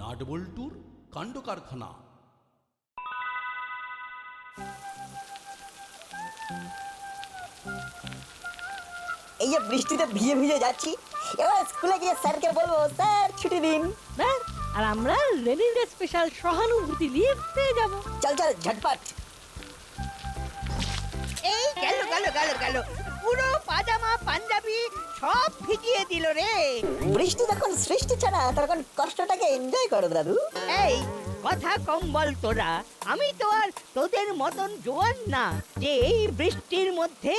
নাটবল্টুর কাণ্ড কারখানা। এই যে বৃষ্টিতে ভিজে ভিজে যাচ্ছি, এবার স্কুলে গিয়ে স্যারকে বলবো স্যার ছুটি দিন। ব্যাস, আর আমরা রেনি ডে স্পেশাল সহানুভূতি লিভ পেয়ে যাব। চল চল ঝটপট। এই গেল গেল গেল গেল, পুরো পাজামা পাঞ্জাবি সব ভিজিয়ে দিল রে। বৃষ্টি যখন সৃষ্টি ছাড়া তখন কষ্টটাকে এনজয় করো দাদু। এই কথা কম বল তোরা, আমি তো আর তোদের মতন জোয়ান না যে এই বৃষ্টির মধ্যে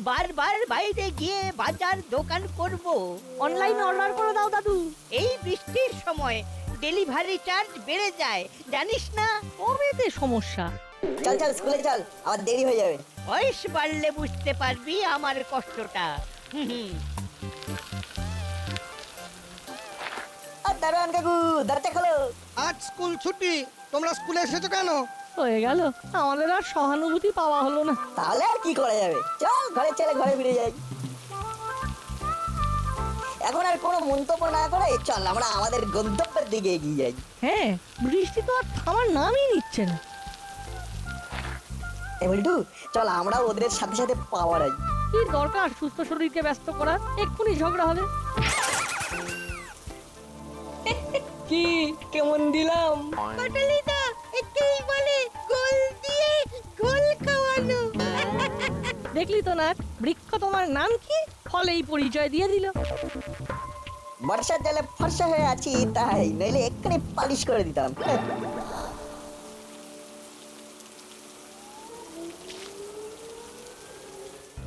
বারবার বাইরে গিয়ে বাজার দোকান করব। অনলাইন অর্ডার করে দাও দাদু। এই বৃষ্টির সময় ডেলিভারি চার্জ বেড়ে যায় জানিস না। কবেতে সমস্যা। চল চল স্কুলে চল, আবার দেরি হয়ে যাবে। বয়স বাড়লে বুঝতে পারবি আমার কষ্টটা। হুম। আর দারোয়ান কাকু দরজা খোলো। আজ স্কুল ছুটি, তোমরা স্কুলে এসেছো কেন? হয়ে গেল, আমাদের আর সহানুভূতি পাওয়া হলো না। তাহলে আর কি করা যাবে, চল ঘরে চলে ঘরে ফিরে যাই। এখন আর কোনো মন্তব্য না করে চল আমরা আমাদের গন্তব্যের দিকে এগিয়ে যাই। হ্যাঁ, বৃষ্টি তো আর থামার নামই নিচ্ছে না। বল্টু চল আমরা ওদের সাথে সাথে পাওয়ার আই। কি দরকার সুস্থ শরীরকে ব্যস্ত করা, এক্ষুনি ঝগড়া হবে। কি কেমন দিলাম? কটলিদা একেই বলে গোল দিয়ে গোল খাওয়ানো। দেখলি তো না, বৃক্ষ তোমার নাম কি, ফলেই পরিচয় দিয়ে দিল। বর্ষার জলে ফর্সা হয়ে আছি তাই, নইলে এক্ষুনি পালিশ করে দিতাম।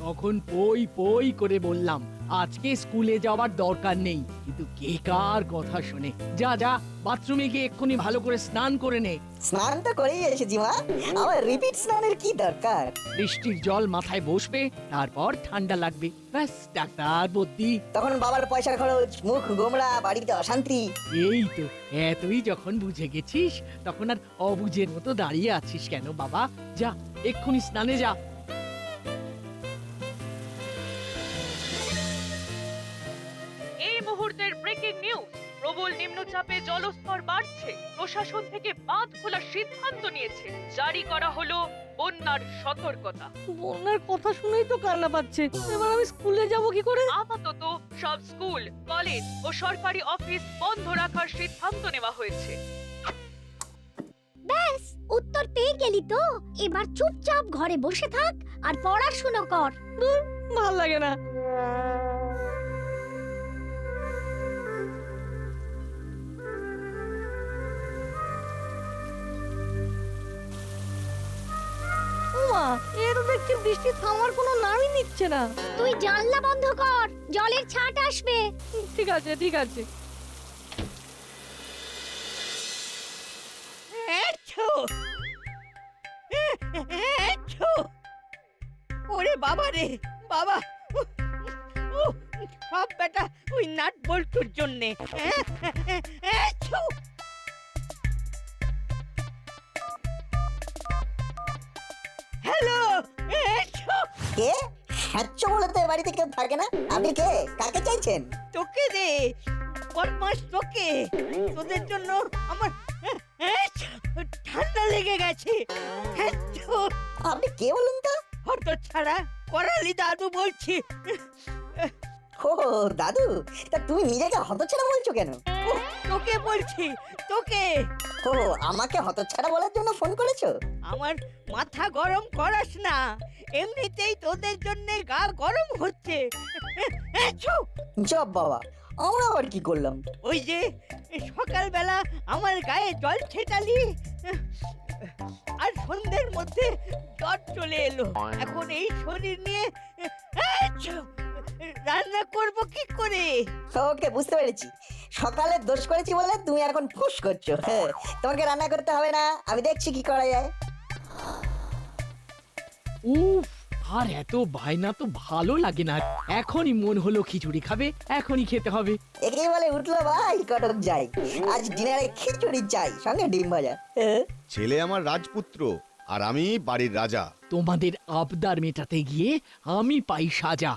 তখন পই পই করে বললাম আজকে স্কুলে যাওয়ার দরকার নেই, কিন্তু কে কার কথা শুনে। যা যা, বাথরুমে গিয়ে এক্ষুনি ভালো করে স্নান করে নে। স্নান তো করেই এসেছি মা, আমার রিপিট স্নানের কি দরকার? বৃষ্টির জল মাথায় বসবে, তারপর ঠান্ডা লাগবে, ব্যাস ডাক্তার বুদ্ধি। তখন বাবার পয়সার খরচ, মুখ গোমড়া, বাড়িতে অশান্তি। এই তো, এতই যখন বুঝে গেছিস তখন আর অবুঝের মতো দাঁড়িয়ে আছিস কেন বাবা? যা এক্ষুনি স্নানে যা। এই মুহূর্তের ব্রেকিং নিউজ, প্রবল নিম্নচাপে জলস্তর বাড়ছে। প্রশাসন থেকে বাঁধ খোলার সিদ্ধান্ত নিয়েছে। জারি করা হলো বন্যার সতর্কতা। বন্যার কথা শুনেই তো কান্না পাচ্ছে। এবার আমি স্কুলে যাব কি করে? আপাতত সব স্কুল, কলেজ ও সরকারি অফিস বন্ধ রাখার সিদ্ধান্ত নেওয়া হয়েছে। ব্যাস, উত্তর পেয়ে গেলি তো। এবার চুপচাপ ঘরে বসে থাক আর পড়াশোনা কর। ভাল লাগে না। ওমা, এ তো দেখছি বৃষ্টি থামার কোনো নামই নিচ্ছে না। তুই জানলা বন্ধ কর, জলের ছাট আসবে। ঠিক আছে ঠিক আছে। এছো এছো, ওরে বাবা রে বাবা, সব বেটা ওই নাট বল্টুর জন্যে। এছো হ্যালো, এছো। কে হ্যাচ্ছ বলে তো এ বাড়িতে কেউ থাকে না। আপনি কে, কাকে চাইছেন? তোকে রে বদমাস, তোকে। তোদের জন্য আমার ঠান্ডা লেগে গেছে। আপনি কে বলুন তো? হতো ছাড়া করালি দাদু বলছি। ও দাদু, তা তুমি নিজেকে হতচ্ছাড়া বলছো কেন? তোকে বলছি, তোকে। ও আমাকে হতচ্ছাড়া বলার জন্য ফোন করেছো? আমার মাথা গরম করাস না, এমনিতেই তোদের জন্য গা গরম হচ্ছে। জব বাবা, আমরা আবার কি করলাম? ওই যে সকালবেলা আমার গায়ে জল ছেটালি, আর সন্ধ্যের মধ্যে জ্বর চলে এলো। এখন এই শরীর নিয়ে রান্না করব কি করে? ওকে বুঝতে পেরেছি, সকালে দোষ করেছি বলে তুমি এখন ফুস করছো। হ্যাঁ, তোমাকে রান্না করতে হবে না, আমি দেখছি কি করা যায়। উফ, আর এত বায়না তো ভালো লাগে না। এখনই মন হলো খিচুড়ি খাবে, এখনই খেতে হবে। একেই বলে উঠলো ভাই কটক যাই, আজ ডিনারে খিচুড়ি চাই, সঙ্গে ডিম ভাজা। ছেলে আমার রাজপুত্র, আর আমি বাড়ির রাজা। তোমাদের আবদার মেটাতে গিয়ে আমি পাই সাজা।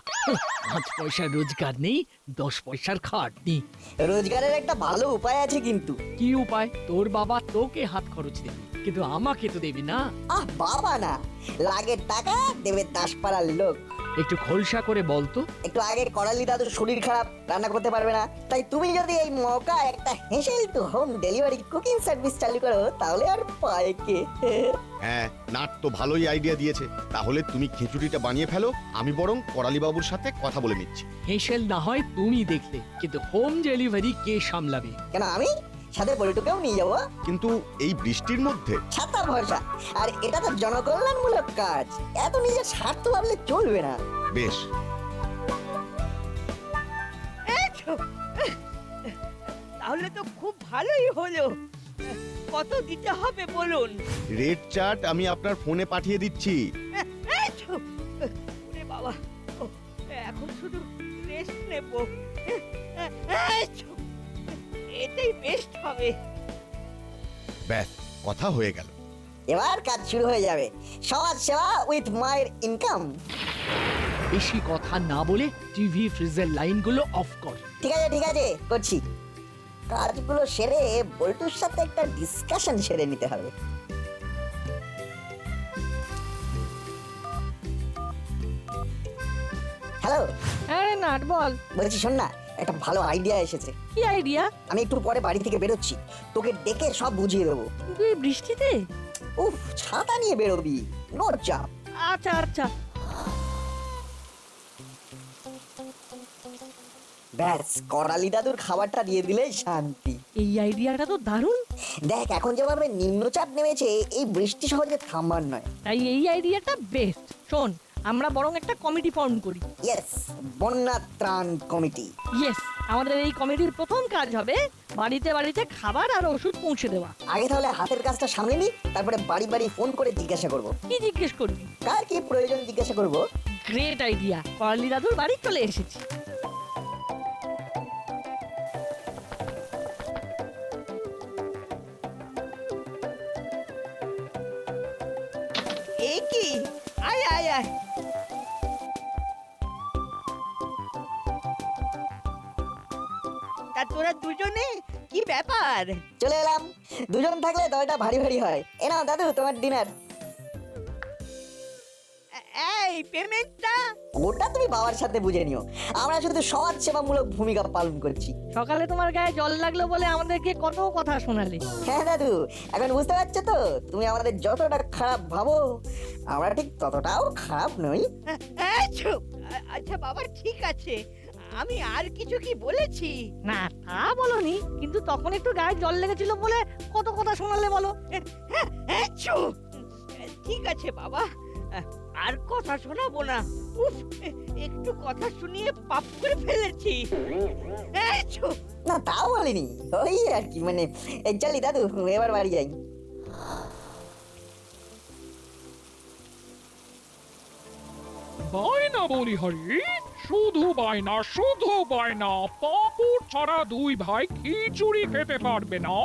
5 পয়সার রোজগার নেই, 10 পয়সার খাটনি। রোজগারের একটা ভালো উপায় আছে কিন্তু। কি উপায়? তোর বাবা তোকে হাত খরচ দেবে, কিন্তু আমাকে তো দেবে না। আহ বাবা না, লাগের টাকা দেবে দাসপাড়ার লোক। একটু খোলসা করে বলতো। একটু আগে করালি দাদুর শরীর খারাপ, রান্না করতে পারবে না, তাই তুমি যদি এই মৌকা একটা হেসেল to home delivery cooking service চালু করো তাহলে আর পায় কে। হ্যাঁ, নাট তো ভালোই আইডিয়া দিয়েছে। তাহলে তুমি খিচুড়িটা বানিয়ে ফেলো, আমি বরং করালি বাবুর সাথে কথা বলে নিচ্ছি। হেসেল না হয় তুমি দেখলে, কিন্তু হোম ডেলিভারি কে সামলাবে? কেন আমি সাথে বলটুকেও নিয়ে যাবো। কিন্তু এই বৃষ্টির মধ্যে ছাতা ভরসা, আর এটা তো জনকল্যাণমূলক কাজ, এত নিজের স্বার্থ ভাবলে চলবে না। বেশ। তাহলে তো খুব ভালোই হলো। কত দিতে হবে বলুন? রেড চার্ট আমি আপনার ফোনে পাঠিয়ে দিচ্ছি। ওরে বাবা, ও, এখন শুধু রেস্ট নেব। এটাই বেস্ট হবে। ব্যাস, কথা হয়ে গেল। এবার কাজ শুরু হয়ে যাবে। সমাজ সেবা উইথ মায়ের ইনকাম। বেশি কথা না বলে টিভি ফ্রিজের লাইনগুলো অফ কর। ঠিক আছে ঠিক আছে, করছি। কাজগুলো সেরে বল্টুর সাথে একটা ডিসকাশন সেরে নিতে হবে। হ্যালো, হ্যাঁ নাট বল। বলছি শোন না, একটা ভালো আইডিয়া এসেছে। কি আইডিয়া? আমি একটু পরে বাড়ি থেকে বেরোচ্ছি, তোকে ডেকে সব বুঝিয়ে দেবো। কিন্তু এই বৃষ্টিতে? উফ, ছাতা নিয়ে বেরোবি, নো চাপ। আচ্ছা আচ্ছা। ব্যাস, করালি দাদুর খাবারটা দিয়ে দিলেই শান্তি। এই আইডিয়াটা তো দারুণ। দেখ, এখন যেভাবে নিম্নচাপ নেমেছে, এই বৃষ্টি সহজে থামবার নয়। তাই এই আইডিয়াটা বেস্ট। শোন, আমরা বরং একটা কমিটি ফর্ম করি। ইয়েস, বন্যা ত্রাণ কমিটি। ইয়েস, আমাদের এই কমিটির প্রথম কাজ হবে বাড়িতে বাড়িতে খাবার আর ওষুধ পৌঁছে দেওয়া। আগে তাহলে হাতের কাজটা সামলে নি, তারপরে বাড়ি বাড়ি ফোন করে জিজ্ঞাসা করব। কি জিজ্ঞেস করবি? কার কি প্রয়োজন জিজ্ঞাসা করব। Great idea. করালি দাদুর বাড়ি চলে এসেছি। এ কি? আয় আয় আয়। তা তোরা দুজনে কি ব্যাপার? চলে এলাম। দুজন থাকলে দলটা ভারী ভারী হয়। এ নাও দাদু, তোমার ডিনার। এই পেমেন্টটা? ওটা তুমি বাবার সাথে বুঝে নিও, আমরা শুধু সমাজ সেবামূলক ভূমিকা পালন করছি। সকালে তোমার গায়ে জল লাগলো বলে আমাদেরকে কত কথা শোনালে। হ্যাঁ দাদু, এখন বুঝতে পারছো তো তুমি আমাদের যতটা খারাপ ভাবো, আমরা ঠিক ততটাও খারাপ নই। আচ্ছা বাবা, ঠিক আছে। আমি আর কিছু কি বলেছি? না, তা বলনি, কিন্তু তখন একটু গায়ে জল লেগেছিল বলে কত কথা শোনালে বলো। ঠিক আছে বাবা, আর কথা শোনাবো না। উফ, একটু কথা শুনিয়ে পাপ করে ফেলেছি। না, তাও বলিনি, ওই আর কি, মানে এই চলি দাদু, এবার বাড়ি যাই। বায়না বলি হরি, শুধু বায়না, শুধু বায়না। পাঁপড় ছাড়া দুই ভাই খিচুড়ি খেতে পারবে না।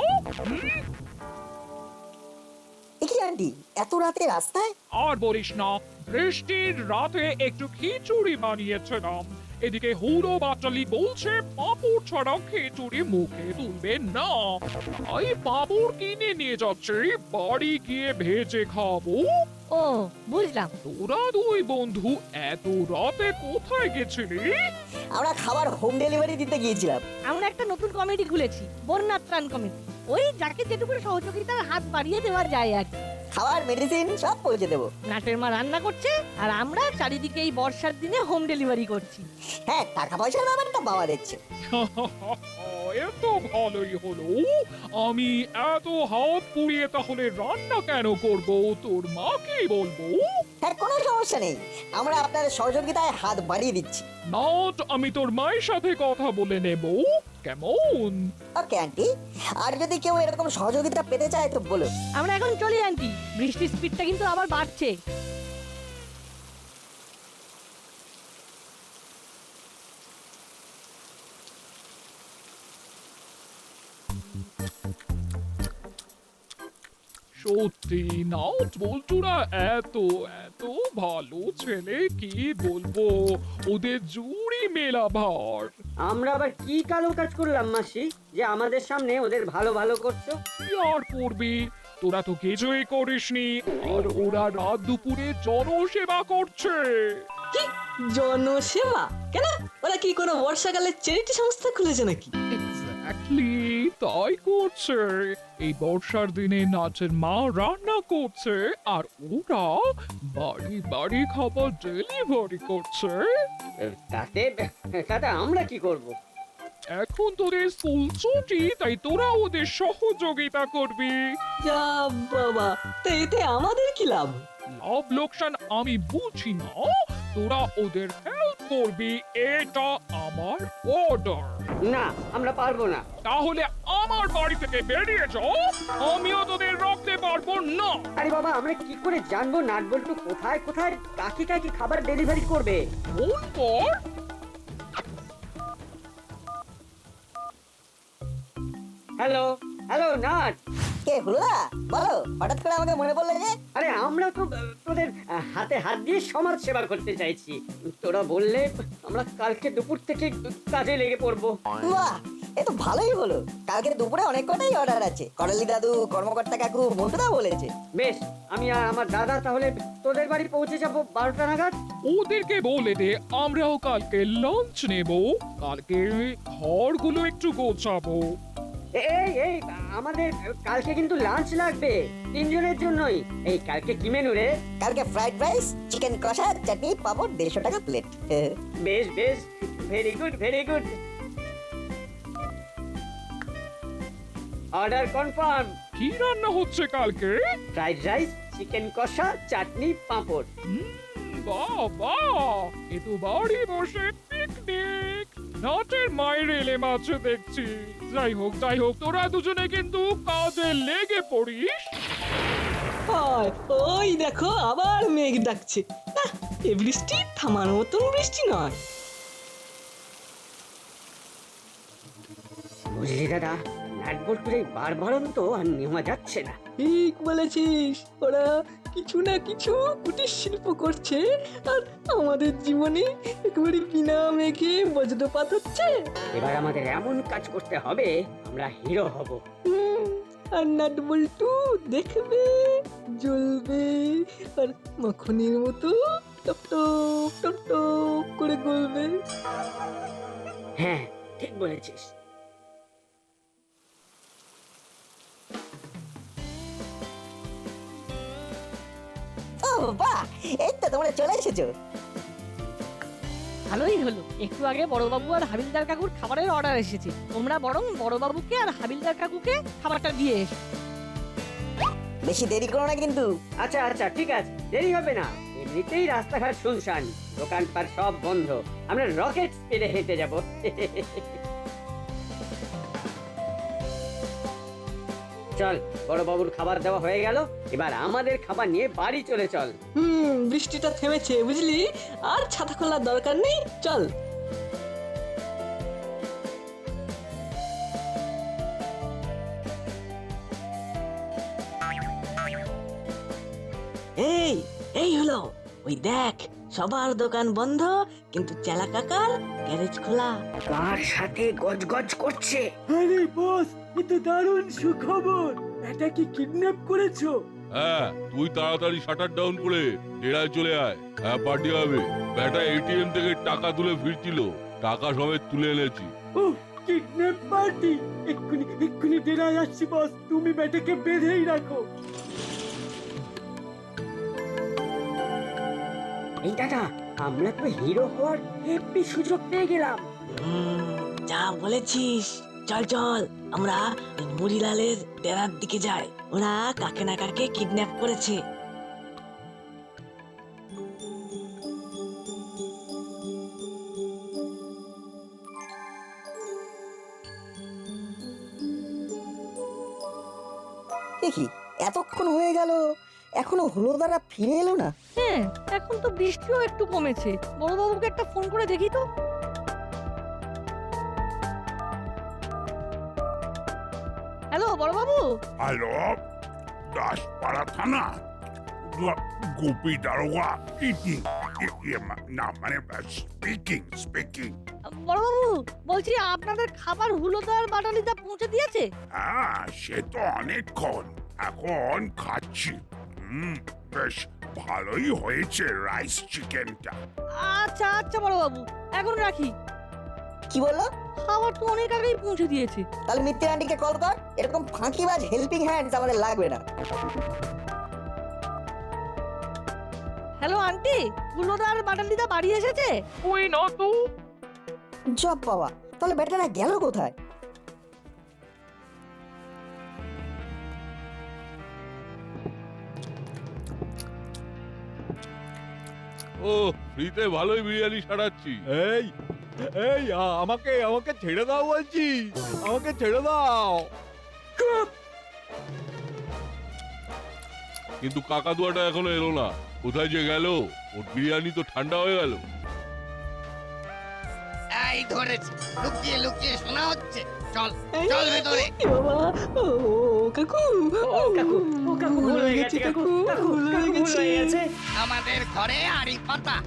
কি আন্টি, এত রাতে রাস্তায়? আর বলিস না, বৃষ্টির রাতে একটু খিচুড়ি বানিয়েছিলাম। এদিকে হুড়ো বাচালি বলছে পাঁপড় ছাড়া খিচুড়ি মুখে তুলবে না। তাই পাঁপড় কিনে নিয়ে যাচ্ছি, বাড়ি গিয়ে ভেজে খাবো। ও, বুঝলাম। তোরা দুই বন্ধু এত রাতে কোথায় গেছিলি? আমরা খাবার হোম ডেলিভারি দিতে গিয়েছিলাম। আমরা একটা নতুন কমিটি খুলেছি, বন্যা ত্রাণ কমিটি। ওই যাকে যেটুকু সহযোগিতার হাত বাড়িয়ে দেওয়া যায় আর কি। খাবার, মেডিসিন সব পৌঁছে দেবো। নাটের মা রান্না করছে, আর আমরা চারিদিকে এই বর্ষার দিনে হোম ডেলিভারি করছি। হ্যাঁ, টাকা পয়সার ব্যাপারটা বাবা দেখছে। এত ভালোই হলো। আমি এত হাত পুড়িয়ে তাহলে রান্না কেন করব? তোর মাকে বলবো। হ্যাঁ, কোনো সমস্যা নেই, আমরা আপনাদের সহযোগিতায় হাত বাড়িয়ে দিচ্ছি। নট, আমি তোর মায়ের সাথে কথা বলে নেব। কেমন? ওকে আন্টি, আর যদি কেউ এরকম সহযোগিতা পেতে চায় তো বলো। আমরা এখন চলি আন্টি, বৃষ্টির স্পিডটা কিন্তু আবার বাড়ছে। সত্যি নাট বল্টুরা এত এত ভালো ছেলে, কি বলবো, ওদের জুড়ি মেলা ভার। আমরা আবার কি কালো কাজ করলাম মাসি যে আমাদের সামনে ওদের ভালো ভালো করছো? কি আর করবি, তোরা তো কিছুই করিসনি, আর ওরা রাত দুপুরে জনসেবা করছে। জনসেবা কেন? ওরা কি কোনো বর্ষাকালের চ্যারিটি সংস্থা খুলেছে নাকি? এক্স্যাক্টলি তাই করছে। এই বর্ষার দিনে নাচের মা রান্না করছে, আর ওরা বাড়ি বাড়ি খাবার ডেলিভারি করছে। তাতে তাতে আমরা কি করব? এখন তোদের স্কুল ছুটি, তাই তোরা ওদের সহযোগিতা করবি। যা বাবা, তো এতে আমাদের কি লাভ? লাভ লোকসান আমি বুঝি না, তোরা ওদের হেল্প করবি, এটা আমার অর্ডার। না, আমরা পারবো না। তাহলে আমার বাড়ি থেকে বেরিয়ে যাও, আমিও তোদের রাখতে পারবো না। আরে বাবা, আমরা কি করে জানবো নাটবল্টু কোথায় কোথায় কাকে কাকে খাবার ডেলিভারি করবে? ফোন কর। Hello hello nut. কে হুলা? বলো, হঠাৎ করে আমাকে মনে পড়লো যে? আরে আমরা তো তোদের হাতে হাত দিয়ে সমাজ সেবা করতে চাইছি। তোরা বললে আমরা কালকে দুপুর থেকে কাজে লেগে পড়বো। বাহ, এ তো ভালোই হলো। কালকে দুপুরে অনেক কটাই অর্ডার আছে। করালি দাদু, কর্মকর্তা কাকু, বন্ধুরা বলেছে। বেশ, আমি আর আমার দাদা তাহলে তোদের বাড়ি পৌঁছে যাবো 12টা নাগাদ। ওদেরকে বলে দে আমরাও কালকে লাঞ্চ নেব, কালকে ঘরগুলো একটু গোছাবো। এই এই আমাদের কালকে কিন্তু লাঞ্চ লাগবে 3 জনের জন্যই। এই কালকে কি মেনু রে? কালকে ফ্রাইড রাইস, চিকেন কষা, চাটনি, পাপড়, 150 টাকা প্লেট। বেশ বেশ, very good very good. Order confirm. কি রান্না হচ্ছে কালকে? ফ্রাইড রাইস, চিকেন কষা, চাটনি, পাঁপড়। বাবা, এ তো বাড়ি বসে পিকনিক। নাটের মায়ের এলে মাছ দেখছি। যাই হোক যাই হোক, তোরা দুজনে কিন্তু কাজে লেগে পড়িস। হয়, ওই দেখো আবার মেঘ ডাকছে। না, এ বৃষ্টি থামার মতন বৃষ্টি নয়। বুঝলি দাদা, নাটবল্টুর এই বারবারন্ত আর নেওয়া যাচ্ছে না। ঠিক বলেছিস, ওরা কিছু না কিছু কুটির শিল্প করছে, আর আমাদের জীবনে একেবারে বিনা মেঘে বজ্রপাত হচ্ছে। এবার আমাদের এমন কাজ করতে হবে, আমরা হিরো হব। আর নাটবল্টু দেখবে, জ্বলবে, আর মাখনের মতো টপ টপ টপ টপ করে গলবে। হ্যাঁ, ঠিক বলেছিস। ও বাহ, এই তো তোমরা চলে এসেছো। ভালোই হলো, একটু আগে বড়বাবু আর হাবিলদার কাকুর খাবারের অর্ডার এসেছে। তোমরা বরং বড়বাবুকে আর হাবিলদার কাকুকে খাবারটা দিয়ে এসো। বেশি দেরি করো না কিন্তু। আচ্ছা আচ্ছা, ঠিক আছে, দেরি হবে না। এমনিতেই রাস্তাঘাট শুনশান, দোকানপাট সব বন্ধ। আমরা রকেট স্পিডে হেঁটে যাব। চল, বড়বাবুর খাবার দেওয়া হয়ে গেল, এবার আমাদের খাবার নিয়ে বাড়ি চলে চল। বৃষ্টিটা থেমেছে বুঝলি, আর ছাতা খোলার দরকার নেই, চল। এই এই হলো, ওই দেখ সবার দোকান বন্ধ, কিন্তু চেলা কাকার গ্যারেজ খোলা। কার সাথে গজগজ করছে? আরে বস, এ তো দারুণ সুখবর। এটা কি কিডন্যাপ করেছো? হ্যাঁ, তুই তাড়াতাড়ি শাটার ডাউন করে ডেরায় চলে আয়। হ্যাঁ, পার্টি হবে। ব্যাটা এটিএম থেকে টাকা তুলে ফিরছিল, টাকা সমেত তুলে এনেছি। Kidnap party! এক্ষুনি এক্ষুনি ডেরায় আসছি বস, তুমি ব্যাটাকে বেঁধেই রাখো। এই দাদা, আমরা তো হিরো হওয়ার হেব্বি সুযোগ পেয়ে গেলাম। যা বলেছিস, চল চল, আমরা মুড়িলালের ডেরার দিকে যাই। ওরা কাকে না কাকে কিডন্যাপ করেছে। দেখি, এতক্ষণ হয়ে গেল, এখনো হলুদারা ফিরে এলো না। হ্যাঁ, এখন তো বৃষ্টিও একটু কমেছে। বড়বাবুকে একটা ফোন করে দেখি তো। হ্যালো বড়বাবু। হ্যালো, দাসপাড়া থানা গোপী দারোগা ইটিং না মানে স্পিকিং বড়বাবু বলছি আপনাদের খাবার হুলোদার বাটালিদা পৌঁছে দিয়েছে? হ্যাঁ সে তো অনেকক্ষণ, এখন খাচ্ছি। বেশ ভালোই হয়েছে রাইস চিকেনটা। আচ্ছা আচ্ছা বড়বাবু, এখন রাখি। কি বললো? খাবার তো অনেক আগেই পৌঁছে দিয়েছে। তাহলে মিত্তির আন্টিকে কল কর, এরকম ফাঁকিবাজ হেল্পিং হ্যান্ডস আমাদের লাগবে না। হ্যালো আন্টি, হুলোদার বাটালিদা বাড়ি এসেছে? ওই না তো। জব বাবা, তাহলে ব্যাটারা গেল কোথায়? ও ফ্রিতে ভালোই বিরিয়ানি সারাচ্ছি। এই এই আমাকে আমাকে ছেড়ে দাও বলছি, আমাকে ছেড়ে দাও। কিন্তু কাকাতুয়াটা এখনো এলো না, কোথায় যে গেল? ওর বিরিয়ানি তো ঠান্ডা হয়ে গেল। এই ধরেছি, লুকিয়ে লুকিয়ে শোনা হচ্ছে। চল চল ভেতরে। বাবা, ও কাকু, ও কাকু, ও কাকু ভুল হয়ে গেছে, কাকু কাকু কাকু ভুল হয়ে গেছে। আমাদের ঘরে আড়ি পাতা।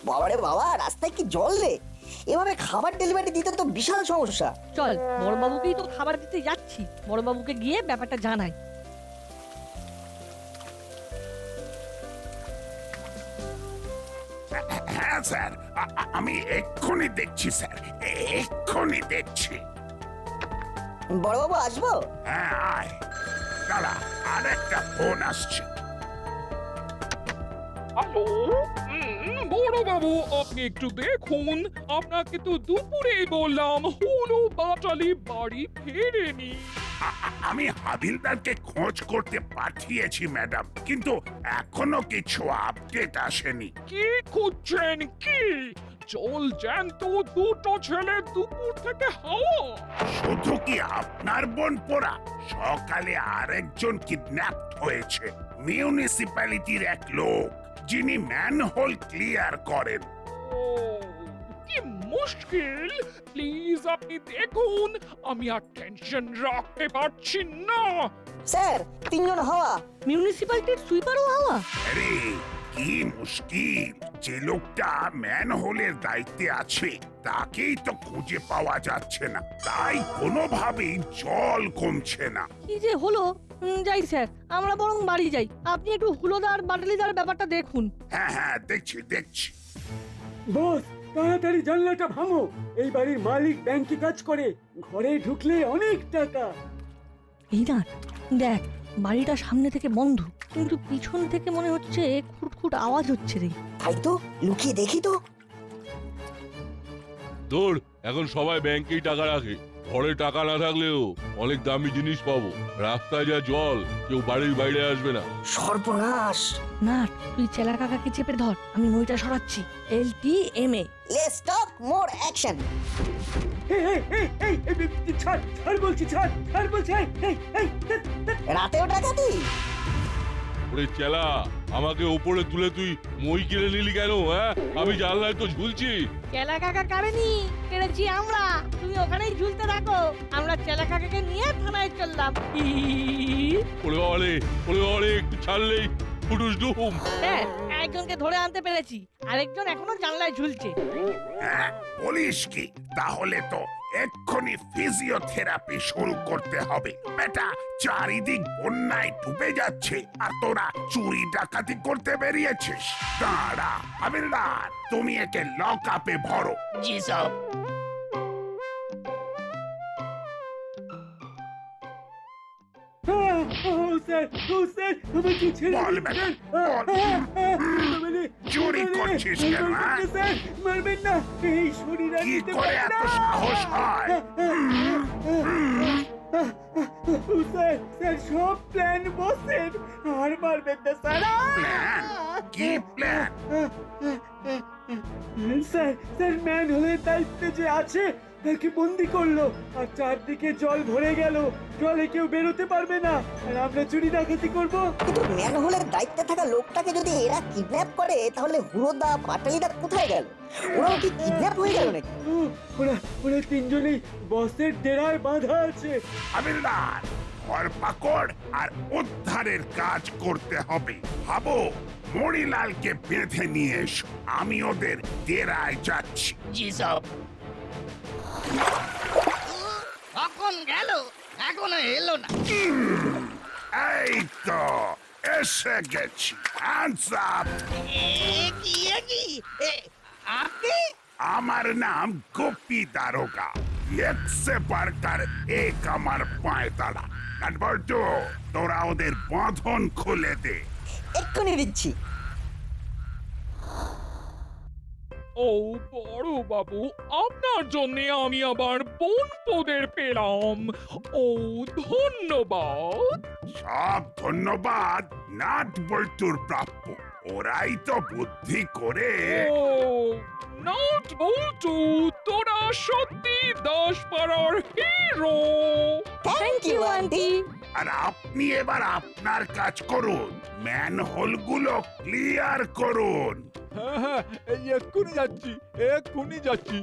বাবারে বাবা, রাস্তায় কি জল রে! এভাবে খাবার ডেলিভারি দিতে তো বিশাল সমস্যা। চল বড়বাবুকেই তো খাবার দিতে যাচ্ছি, বড়বাবুকে গিয়ে ব্যাপারটা জানাই। হ্যাঁ স্যার, আমি এক্ষুনি দেখছি স্যার, এক্ষুনি দেখছি। বড়বাবু আসবো? হ্যাঁ আয়। দাঁড়া, আরেকটা ফোন আসছে। হ্যালো, বড়বাবু আপনি একটু দেখুন, আপনাকে তো দুপুরেই বললাম হুলো বাটালি বাড়ি ফেরেনি। আমি হাবিলদারকে খোঁজ করতে পাঠিয়েছি ম্যাডাম, কিন্তু এখনো কিছু আপডেট আসেনি। কি খুঁজছেন কি? জল জ্যান্ত দুটো ছেলে দুপুর থেকে হাওয়া। শুধু কি আপনার বোন পোড়া? সকালে আরেকজন কিডন্যাপড হয়েছে, মিউনিসিপ্যালিটির এক লোক যিনি ম্যানহোল ক্লিয়ার করেন। ও, কি মুশকিল! প্লিজ আপনি দেখুন, আমি আর টেনশন রাখতে পারছি না। স্যার, তিনজন হাওয়া। মিউনিসিপ্যালিটির সুইপারও হাওয়া? আরে কি মুশকিল! যে লোকটা ম্যানহোলের দায়িত্বে আছে তাকেই তো খুঁজে পাওয়া যাচ্ছে না, তাই কোনোভাবেই জল কমছে না। কি যে হলো! যাই স্যার, আমরা বরং বাড়ি যাই। আপনি একটু হুলোদার বাটালিদার ব্যাপারটা দেখুন। হ্যাঁ হ্যাঁ, দেখছি দেখছি। বস, তাড়াতাড়ি জানলাটা ভাঙো। এই বাড়ির মালিক ব্যাংকে কাজ করে, ঘরে ঢুকলে অনেক টাকা। এই না দেখ, বাড়িটা সামনে থেকে বন্ধ, কিন্তু পিছন থেকে মনে হচ্ছে খুটখুট আওয়াজ হচ্ছে রে। তাই তো, লুকিয়ে দেখি তো। দৌড়, এখন সবাই ব্যাংকেই টাকা রাখে। ঘরে টাকা না থাকলেও অনেক দামি জিনিস পাবো। রাস্তায় যা জল, কেউ বাড়ির বাইরে আসবে না। সর্বনাশ! না, তুই চেলা কাকাকে চেপে ধর, আমি নইটা সরাচ্ছি। LTMA। Let's talk more action. ছাড় ছাড় বলছি, ছাড় ছাড় বলছি। রাতেও ডাকাতি? ওরে চেলা, আমাকে উপরে তুলে তুই মই কিনে নিলি কেন? হ্যাঁ, আমি জানলায় তো ঝুলছি। চেলা কাকা কারেনি, কেড়েছি আমরা। তুমি ওখানেই ঝুলতে থাকো, আমরা চেলা কাকাকে নিয়ে থানায় চললাম। ওরে বাবারে, ওরে বাবারে, একটু ছাড়লেই ফুটুস ডুম। হ্যাঁ, একজনকে ধরে আনতে পেরেছি, আরেকজন এখনো জানলায় ঝুলছে। হ্যাঁ, বলিস কি? তাহলে তো এক্ষুনি ফিজিওথেরাপি শুরু করতে হবে। বেটা, চারিদিক বন্যায় ডুবে যাচ্ছে আর তোরা চুরি ডাকাতি করতে বেরিয়েছিস। দাঁড়া হাবিলদার, তুমি একে লক আপে ভরো। জি সব। বল বেটা, বল। চুরি করছিস কেন? মারবেন না, এই শরীর কি করে এত সাহস হয়? স্যার সব প্ল্যান বসের, আর মারবেন না স্যার। প্ল্যান? কি প্ল্যান? স্যার ম্যান হলে দায়িত্বে যে আছে একে বন্দি করলো আর চারদিকে জল ভরে গেল, জলে কেউ বেরোতে পারবে না, আর আমরা চুরি ডাকাতি করবো। কিন্তু ম্যানহোলের দায়িত্বে থাকা লোকটাকে যদি এরা কিডন্যাপ করে তাহলে হুড়োদা পাটালিদা কোথায় গেল? ওরাও কি কিডন্যাপ হয়ে গেল নাকি? ওরা ওরা তিনজনেই বসের ডেরায় বাঁধা আছে। হাবিলদার, ধরপাকড় আর উদ্ধারের কাজ করতে হবে। ভাবো, মণিলালকে বেঁধে নিয়ে এসো, আমি ওদের ডেরায় যাচ্ছি। জি সব। কখন গেল, এখনো এলো না। এই তো এসে গেছি। Hands up. কি আপনি? আমার নাম গোপী দারোগা। একসে বারকার এক আমার পায়ে তালা। কাঠবল্টু, তোরা ওদের বাঁধন খুলে দে। এক্ষুনি দিচ্ছি। ও বড় বাবু, আপনার জন্য আমি আবার বনপোদের পেলাম। ও ধন্যবাদ। সব ধন্যবাদ নাট বল্টুর প্রাপ্য। ওরাই তো বুদ্ধি করে। ও নট বল্টু, তোরা সত্যি দাসপাড়ার হিরো। Thank you aunty. আর আপনি এবার আপনার কাজ করুন, ম্যানহোলগুলো ক্লিয়ার করুন। হ্যাঁ হ্যাঁ, এই এক্ষুনি যাচ্ছি, এক্ষুনি যাচ্ছি।